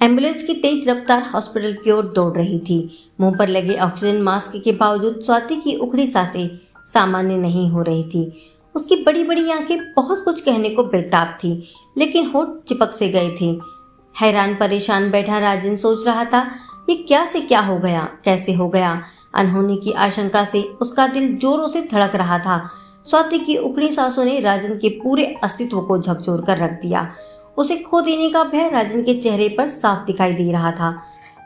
Ambulance की तेज रफ्तार hospital की ओर दौड़ रही थी। मुंह पर लगे ऑक्सीजन मास्क के बावजूद स्वाति की उखड़ी सांसें सामान्य नहीं हो रही थी। उसकी बड़ी बड़ी आंखें बहुत कुछ कहने को बेताब थी, लेकिन होठ चिपक से गए थे। हैरान परेशान बैठा राजन सोच रहा था, ये क्या से क्या हो गया, कैसे हो गया। अनहोनी की आशंका से उसका दिल जोरों से धड़क रहा था। स्वाति की उखड़ी सांसों ने राजन के पूरे अस्तित्व को झकझोर कर रख दिया। उसे खो देने का भय राजन के चेहरे पर साफ दिखाई दे रहा था।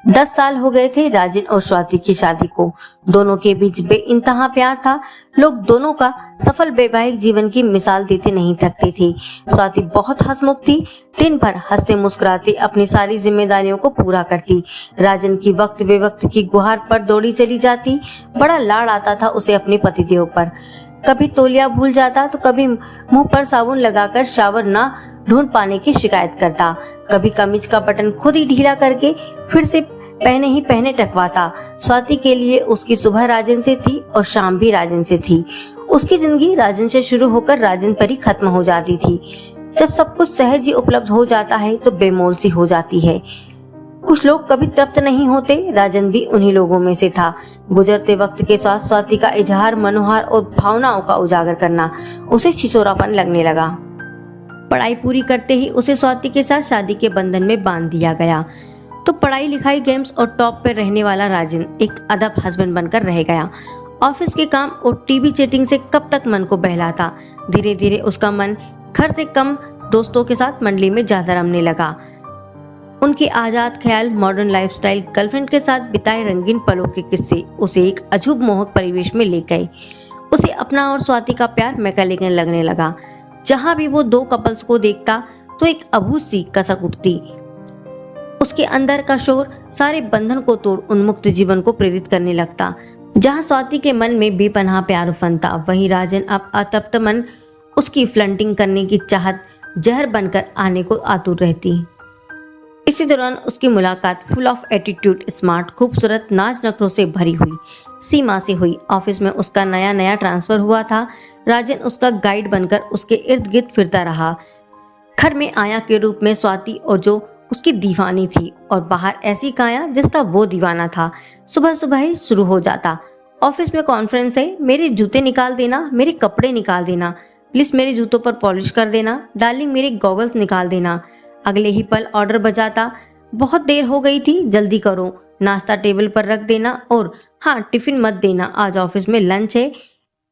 10 साल हो गए थे राजन और स्वाति की शादी को। दोनों के बीच बेइंतहा प्यार था। लोग दोनों का सफल वैवाहिक जीवन की मिसाल देते नहीं थकते थे। स्वाति बहुत हंसमुख थी, दिन भर हंसते मुस्कुराते अपनी सारी जिम्मेदारियों को पूरा करती। राजन की वक्त बेवक्त की गुहार पर दौड़ी चली जाती। बड़ा लाड़ आता था उसे अपने पतिदेव पर। कभी तौलिया भूल जाता तो कभी मुंह पर साबुन लगाकर शावर ना ढूंढ पाने की शिकायत करता। कभी कमीज का बटन खुद ही ढीला करके फिर से पहने ही पहने टकवाता। स्वाति के लिए उसकी सुबह राजन से थी और शाम भी राजन से थी। उसकी जिंदगी राजन से शुरू होकर राजन पर ही खत्म हो जाती थी। जब सब कुछ सहज ही उपलब्ध हो जाता है तो बेमोल सी हो जाती है। कुछ लोग कभी तृप्त नहीं होते, राजन भी उन्हीं लोगों में से था। गुजरते वक्त के साथ स्वाति का इजहार, मनोहार और भावनाओं का उजागर करना उसे छिछोरापन लगने लगा। पढ़ाई पूरी करते ही उसे स्वाति के साथ शादी के बंधन में बांध दिया गया। तो पढ़ाई लिखाई, गेम्स और टॉप पर रहने वाला राजन एक अदब हस्बैंड बनकर रह गया। ऑफिस के काम और टीवी चैटिंग से कब तक मन को बहलाता। धीरे धीरे उसका मन घर से कम दोस्तों के साथ मंडली में ज्यादा रमने लगा। उनके आजाद ख्याल, मॉडर्न लाइफस्टाइल, गर्लफ्रेंड के साथ बिताए रंगीन पलों के किस्से उसे एक अजूब मोहक परिवेश में ले गए। उसे अपना और स्वाति का प्यार मैकेनिकल लगने लगा। जहां भी वो दो कपल्स को देखता तो एक अभूत सी कसक उठती। उसके अंदर का शोर सारे बंधन को तोड़ उन्मुक्त जीवन को प्रेरित करने लगता। जहां स्वाति के मन में बेपनाह प्यार उफनता, वहीं राजन अब अतप्त मन उसकी फ्लर्टिंग करने की चाहत जहर बनकर आने को आतुर रहती। इसी दौरान उसकी मुलाकात फुल ऑफ एटीट्यूड, स्मार्ट, खूबसूरत, नाच नखरों से भरी हुई सीमा से हुई। ऑफिस में उसका नया नया ट्रांसफर हुआ था। राजन उसका गाइड बनकर उसके इर्द गिर्द फिरता रहा। घर में आया के रूप में स्वाति और जो उसकी दीवानी थी, और बाहर ऐसी काया जिसका वो दीवाना था। सुबह सुबह ही शुरू हो जाता, ऑफिस में कॉन्फ्रेंस है, मेरे जूते निकाल देना, मेरे कपड़े निकाल देना, प्लीज मेरे जूतों पर पॉलिश कर देना, डार्लिंग मेरे गॉगल्स निकाल देना। अगले ही पल ऑर्डर बजाता, बहुत देर हो गई थी, जल्दी करो, नाश्ता टेबल पर रख देना, और हाँ टिफिन मत देना, आज ऑफिस में लंच है।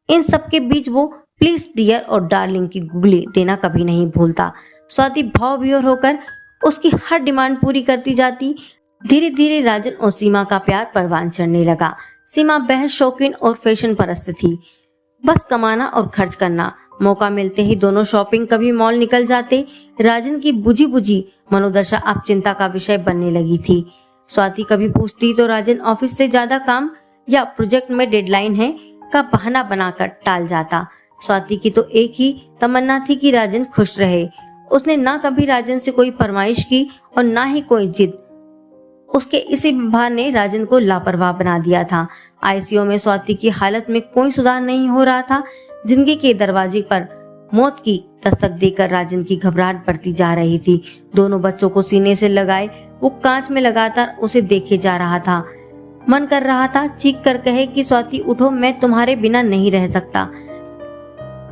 इन सब के बीच वो प्लीज डियर और डार्लिंग की गुगली देना कभी नहीं भूलता। स्वाति भाव विभोर होकर उसकी हर डिमांड पूरी करती जाती। धीरे धीरे राजन और सीमा का प्यार परवान चढ़ने लगा। सीमा बेहद शौकीन और फैशन परस्त थी। बस कमाना और खर्च करना। मौका मिलते ही दोनों शॉपिंग, कभी मॉल निकल जाते। राजन की बुझी बुझी मनोदशा अब चिंता का विषय बनने लगी थी। स्वाति कभी पूछती तो राजन ऑफिस से ज्यादा काम या प्रोजेक्ट में डेडलाइन है का बहाना बनाकर टाल जाता। स्वाति की तो एक ही तमन्ना थी कि राजन खुश रहे। उसने ना कभी राजन से कोई फरमाइश की और ना ही कोई जिद। उसके इसी व्यवहार ने राजन को लापरवाह बना दिया था। आईसीयू में स्वाति की हालत में कोई सुधार नहीं हो रहा था। जिंदगी के दरवाजे पर मौत की दस्तक देकर राजन की घबराहट बढ़ती जा रही थी। दोनों बच्चों को सीने से लगाए वो कांच में लगातार उसे देखे जा रहा था। मन कर रहा था चीख कर कहे कि स्वाति उठो, मैं तुम्हारे बिना नहीं रह सकता।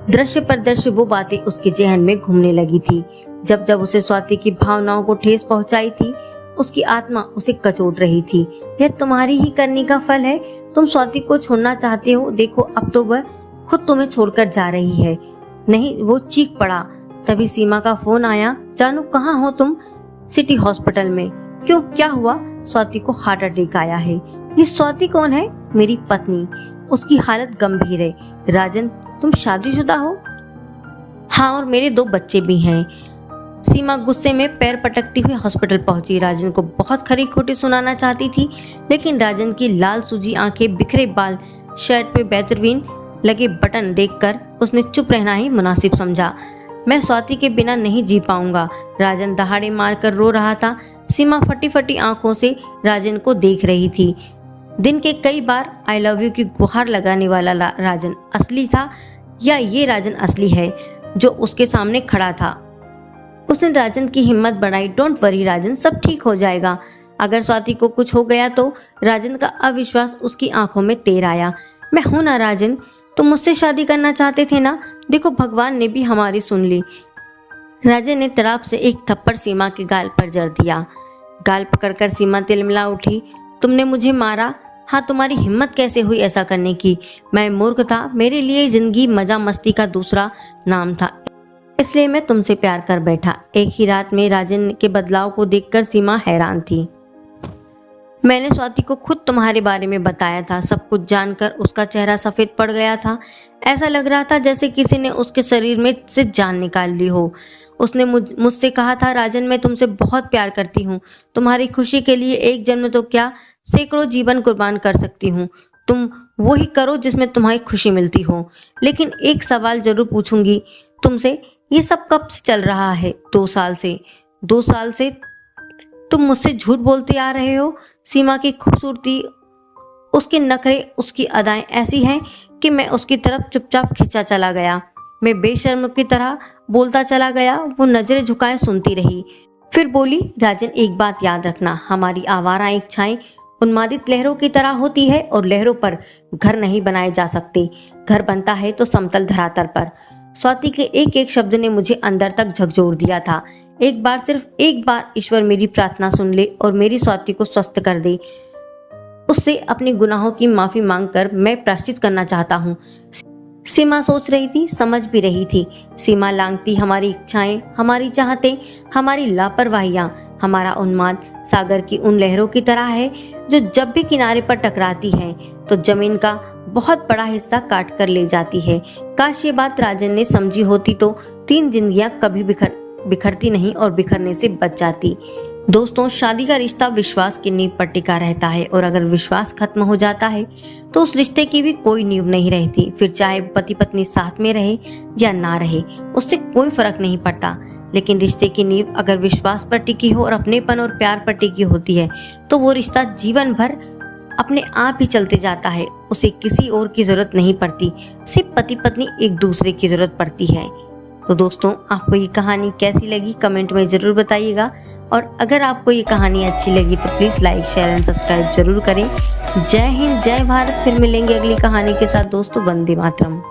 दृश्य पर दृश्य वो बातें उसके जहन में घूमने लगी थी। जब जब उसे स्वाति की भावनाओं को ठेस पहुंचाई थी, उसकी आत्मा उसे कचोट रही थी। यह तुम्हारी ही करनी का फल है। तुम स्वाति को छोड़ना चाहते हो, देखो अब तो वह खुद तुम्हें छोड़कर जा रही है। नहीं, वो चीख पड़ा। तभी सीमा का फोन आया। जानू कहाँ हो तुम? सिटी हॉस्पिटल में। क्यों, क्या हुआ? स्वाति को हार्ट अटैक आया है। ये स्वाति कौन है? मेरी पत्नी। उसकी हालत गंभीर है। राजन, तुम शादीशुदा हो? हाँ, और मेरे 2 बच्चे भी हैं। सीमा गुस्से में पैर पटकती हुई हॉस्पिटल पहुंची। राजन को बहुत खरी खोटी सुनाना चाहती थी, लेकिन राजन की लाल सूजी आंखें, बिखरे बाल, शर्ट पे बेहतरीन लगे बटन देखकर उसने चुप रहना ही मुनासिब समझा। मैं स्वाति के बिना नहीं जी पाऊंगा। राजन दहाड़े मारकर रो रहा था। सीमा फटी फटी आंखों से राजन को देख रही थी। दिन के कई बार आई लव यू की गुहार लगाने वाला राजन असली था या ये राजन असली है जो उसके सामने खड़ा था? उसने राजन की हिम्मत बढ़ाई। डोंट वरी राजन, सब ठीक हो जाएगा। अगर स्वाति को कुछ हो गया तो? राजन का अविश्वास उसकी आंखों में तेर आया। मैं हूं ना राजन, तुम मुझसे शादी करना चाहते थे ना? देखो भगवान ने भी हमारी सुन ली। राजन ने तड़ाप से एक थप्पड़ सीमा के गाल पर जड़ दिया। गाल पकड़कर सीमा तिलमिला उठी। तुमने मुझे मारा? हाँ, तुम्हारी हिम्मत कैसे हुई ऐसा करने की? मैं मूर्ख था, मेरे लिए जिंदगी मजा मस्ती का दूसरा नाम था, इसलिए मैं तुमसे प्यार कर बैठा। एक ही रात में राजन के बदलाव को देखकर सीमा हैरान थी। मैंने स्वाति को खुद तुम्हारे बारे में बताया था। सब कुछ जानकर उसका चेहरा सफेद पड़ गया था। ऐसा लग रहा था जैसे किसी ने उसके शरीर में से जान निकाल ली हो। उसने मुझसे कहा था, राजन मैं तुमसे बहुत प्यार करती हूँ। तुम्हारी खुशी के लिए एक जन्म तो क्या, सैकड़ों जीवन कुर्बान कर सकती हूँ। तुम वो ही करो जिसमें तुम्हारी खुशी मिलती हो। लेकिन एक सवाल जरूर पूछूंगी तुमसे, ये सब कब से चल रहा है? 2 साल से। 2 साल से तुम मुझसे झूठ बोलते आ रहे हो। सीमा की खूबसूरती, उसके नखरे, उसकी अदाएं ऐसी हैं कि मैं उसकी तरफ चुपचाप खिंचा चला गया। मैं बेशर्म की तरह बोलता चला गया। वो नजरें झुकाए सुनती रही, फिर बोली, राजन एक बात याद रखना, हमारी आवारा इच्छाएं उन्मादित लहरों की तरह होती है और लहरों पर घर नहीं बनाए जा सकते। घर बनता है तो समतल धरातल पर। स्वाति के एक एक शब्द ने मुझे अंदर तक झकझोर दिया था। एक बार, सिर्फ एक बार ईश्वर मेरी प्रार्थना सुन ले और मेरी स्वाति को स्वस्थ कर दे। उससे अपने गुनाहों की माफी मांगकर मैं प्रायश्चित करना चाहता हूँ। सीमा सोच रही थी, समझ भी रही थी। सीमा लांघती हमारी इच्छाएं, हमारी चाहतें, हमारी लापरवाहियां, हमारा उन्माद सागर की उन लहरों की तरह है जो जब भी किनारे पर टकराती हैं तो जमीन का बहुत बड़ा हिस्सा काट कर ले जाती है। काश ये बात राजन ने समझी होती तो 3 जिंदगियां कभी बिखरती नहीं और बिखरने से बच जाती। दोस्तों, शादी का रिश्ता विश्वास की नींव पर टिका रहता है और अगर विश्वास खत्म हो जाता है तो उस रिश्ते की भी कोई नींव नहीं रहती। फिर चाहे पति पत्नी साथ में रहे या ना रहे, उससे कोई फर्क नहीं पड़ता। लेकिन रिश्ते की नींव अगर विश्वास पर टिकी हो और अपनेपन और प्यार पर टिकी होती है तो वो रिश्ता जीवन भर अपने आप ही चलते जाता है। उसे किसी और की जरूरत नहीं पड़ती, सिर्फ पति पत्नी एक दूसरे की जरूरत पड़ती है। तो दोस्तों, आपको ये कहानी कैसी लगी कमेंट में ज़रूर बताइएगा। और अगर आपको ये कहानी अच्छी लगी तो please like, share and subscribe जरूर करें। जय हिंद, जय भारत। फिर मिलेंगे अगली कहानी के साथ दोस्तों। वंदे मातरम।